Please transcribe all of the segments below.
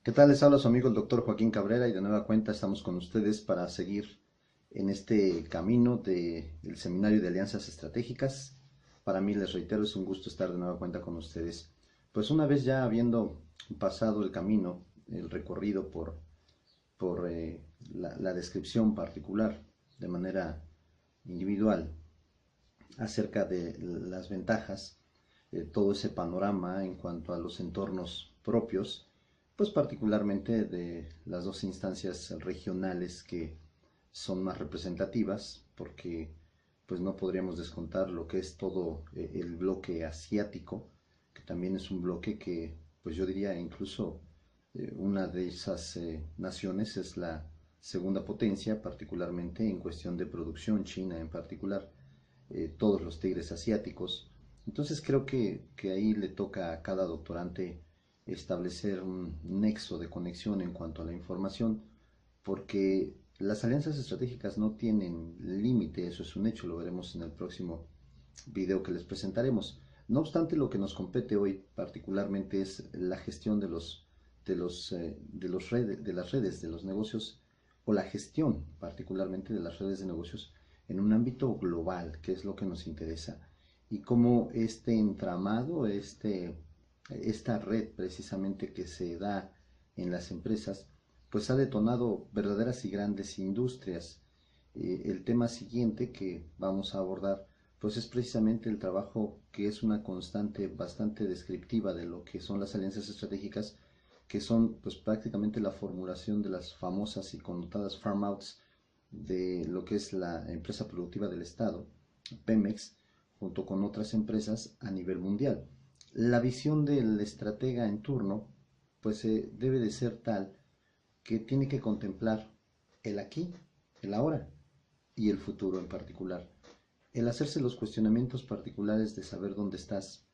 ¿Qué tal? Les habla su amigo el doctor Joaquín Cabrera y de nueva cuenta estamos con ustedes para seguir en este camino del Seminario de Alianzas Estratégicas. Para mí, les reitero, es un gusto estar de nueva cuenta con ustedes. Pues una vez ya habiendo pasado el camino, el recorrido por la descripción particular de manera individual acerca de las ventajas, todo ese panorama en cuanto a los entornos propios, pues particularmente de las dos instancias regionales que son más representativas, porque pues no podríamos descontar lo que es todo el bloque asiático, que también es un bloque que pues yo diría incluso una de esas naciones es la segunda potencia, particularmente en cuestión de producción, China en particular, todos los tigres asiáticos. Entonces creo que ahí le toca a cada doctorante establecer un nexo de conexión en cuanto a la información, porque las alianzas estratégicas no tienen límite, eso es un hecho, lo veremos en el próximo video que les presentaremos. No obstante, lo que nos compete hoy particularmente es la gestión de las redes, de los negocios, o la gestión particularmente de las redes de negocios en un ámbito global, que es lo que nos interesa, y cómo este entramado, esta red precisamente que se da en las empresas, pues ha detonado verdaderas y grandes industrias. El tema siguiente que vamos a abordar pues es precisamente el trabajo que es una constante bastante descriptiva de lo que son las alianzas estratégicas, que son pues prácticamente la formulación de las famosas y connotadas farm outs de lo que es la empresa productiva del Estado, Pemex, junto con otras empresas a nivel mundial. La visión del estratega en turno pues debe de ser tal que tiene que contemplar el aquí, el ahora y el futuro en particular. El hacerse los cuestionamientos particulares de saber dónde estás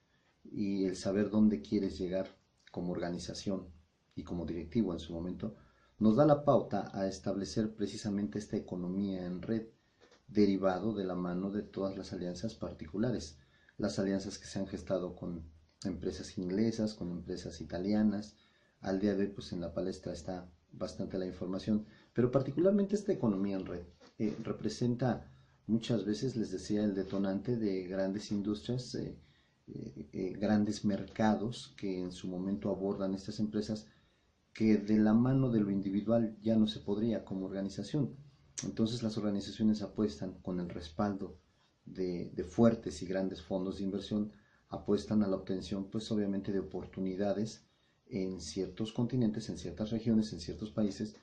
y el saber dónde quieres llegar como organización y como directivo en su momento, nos da la pauta a establecer precisamente esta economía en red derivado de la mano de todas las alianzas particulares, las alianzas que se han gestado con empresas inglesas, con empresas italianas. Al día de hoy pues en la palestra está bastante la información, pero particularmente esta economía en red representa muchas veces, les decía, el detonante de grandes industrias, grandes mercados que en su momento abordan estas empresas, que de la mano de lo individual ya no se podría como organización. Entonces las organizaciones apuestan con el respaldo de fuertes y grandes fondos de inversión, apuestan a la obtención pues obviamente de oportunidades en ciertos continentes, en ciertas regiones, en ciertos países.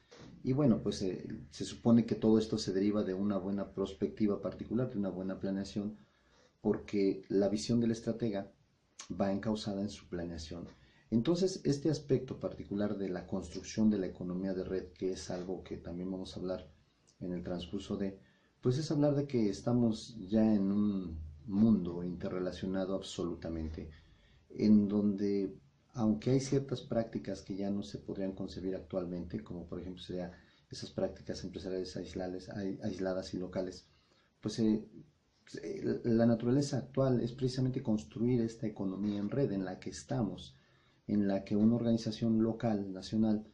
Y bueno, pues se supone que todo esto se deriva de una buena perspectiva particular, de una buena planeación, porque la visión del estratega va encauzada en su planeación. Entonces, este aspecto particular de la construcción de la economía de red, que es algo que también vamos a hablar en el transcurso pues es hablar de que estamos ya en un mundo interrelacionado absolutamente, en donde, aunque hay ciertas prácticas que ya no se podrían concebir actualmente, como por ejemplo sería esas prácticas empresariales aisladas y locales, pues la naturaleza actual es precisamente construir esta economía en red en la que estamos, en la que una organización local, nacional,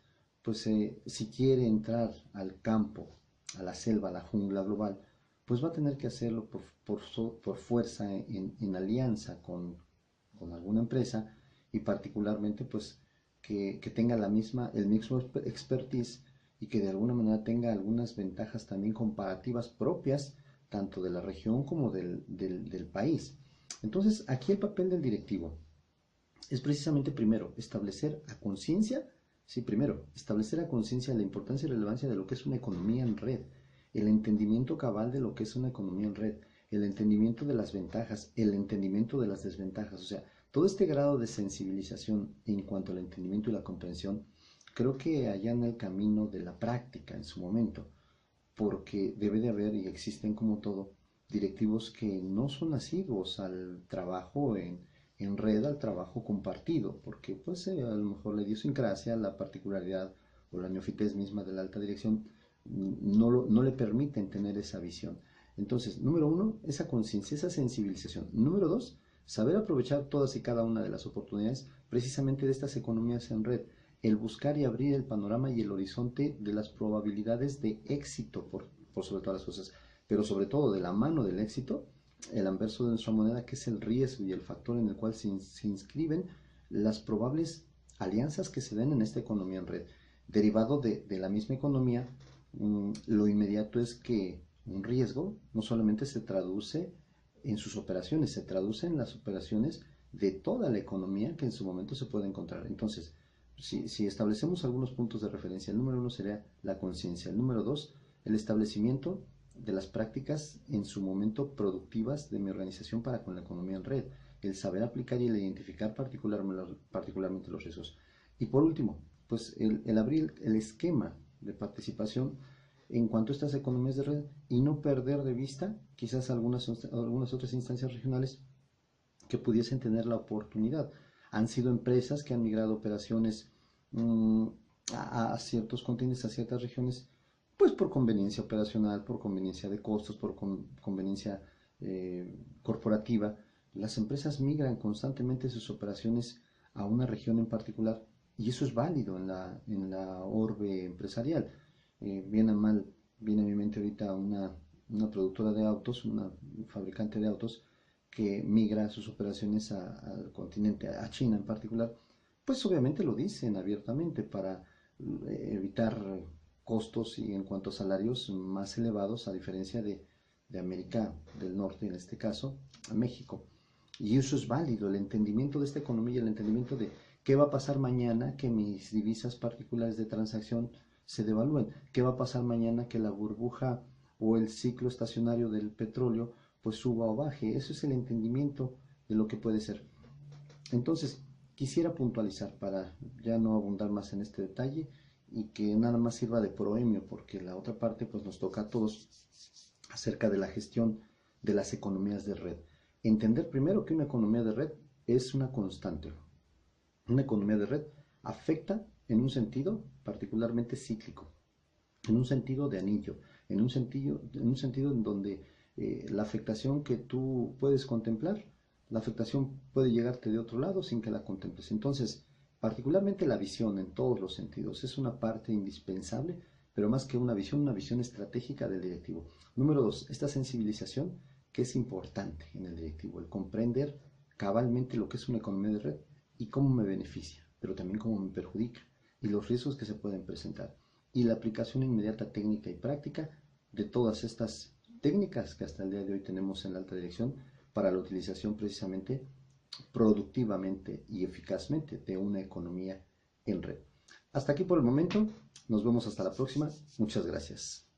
pues si quiere entrar al campo, a la selva, a la jungla global, pues va a tener que hacerlo por fuerza en alianza con alguna empresa y particularmente pues que tenga el mismo expertise y que de alguna manera tenga algunas ventajas también comparativas propias tanto de la región como del país. Entonces, aquí el papel del directivo es precisamente primero establecer a conciencia, sí, primero, establecer a conciencia la importancia y relevancia de lo que es una economía en red, el entendimiento cabal de lo que es una economía en red, el entendimiento de las ventajas, el entendimiento de las desventajas, o sea, todo este grado de sensibilización en cuanto al entendimiento y la comprensión, creo que allana el camino de la práctica en su momento, porque debe de haber y existen como todo directivos que no son asiduos al trabajo en red, al trabajo compartido, porque pues a lo mejor la idiosincrasia, la particularidad o la neofitez misma de la alta dirección no le permiten tener esa visión. Entonces, número uno, esa conciencia, esa sensibilización. Número dos, saber aprovechar todas y cada una de las oportunidades precisamente de estas economías en red, el buscar y abrir el panorama y el horizonte de las probabilidades de éxito por sobre todas las cosas, pero sobre todo de la mano del éxito, el anverso de nuestra moneda, que es el riesgo y el factor en el cual se inscriben las probables alianzas que se den en esta economía en red. Derivado de la misma economía, lo inmediato es que un riesgo no solamente se traduce en sus operaciones, se traduce en las operaciones de toda la economía que en su momento se puede encontrar. Entonces, si establecemos algunos puntos de referencia, el número 1 sería la conciencia, el número 2, el establecimiento de las prácticas en su momento productivas de mi organización para con la economía en red, el saber aplicar y el identificar particularmente los riesgos. Y por último, pues el abrir el esquema de participación en cuanto a estas economías de red y no perder de vista quizás algunas otras instancias regionales que pudiesen tener la oportunidad. Han sido empresas que han migrado operaciones a ciertos continentes, a ciertas regiones, pues por conveniencia operacional, por conveniencia de costos, por conveniencia corporativa. Las empresas migran constantemente sus operaciones a una región en particular y eso es válido en la orbe empresarial. Bien o mal, viene a mi mente ahorita una productora de autos, una fabricante de autos que migra sus operaciones al continente, a China en particular, pues obviamente lo dicen abiertamente para evitar costos y en cuanto a salarios más elevados a diferencia de América del Norte, en este caso, a México. Y eso es válido, el entendimiento de esta economía, el entendimiento de qué va a pasar mañana que mis divisas particulares de transacción se devalúen, qué va a pasar mañana que la burbuja o el ciclo estacionario del petróleo pues suba o baje. Eso es el entendimiento de lo que puede ser. Entonces, quisiera puntualizar para ya no abundar más en este detalle y que nada más sirva de proemio, porque la otra parte pues nos toca a todos acerca de la gestión de las economías de red. Entender primero que una economía de red es una constante. Una economía de red afecta en un sentido particularmente cíclico, en un sentido de anillo, en un sentido en donde la afectación que tú puedes contemplar, la afectación puede llegarte de otro lado sin que la contemples. Entonces, particularmente la visión en todos los sentidos es una parte indispensable, pero más que una visión estratégica del directivo. Número 2, esta sensibilización que es importante en el directivo, el comprender cabalmente lo que es una economía de red y cómo me beneficia, pero también cómo me perjudica y los riesgos que se pueden presentar. Y la aplicación inmediata técnica y práctica de todas estas técnicas que hasta el día de hoy tenemos en la alta dirección para la utilización precisamente productivamente y eficazmente de una economía en red. Hasta aquí por el momento, nos vemos hasta la próxima, muchas gracias.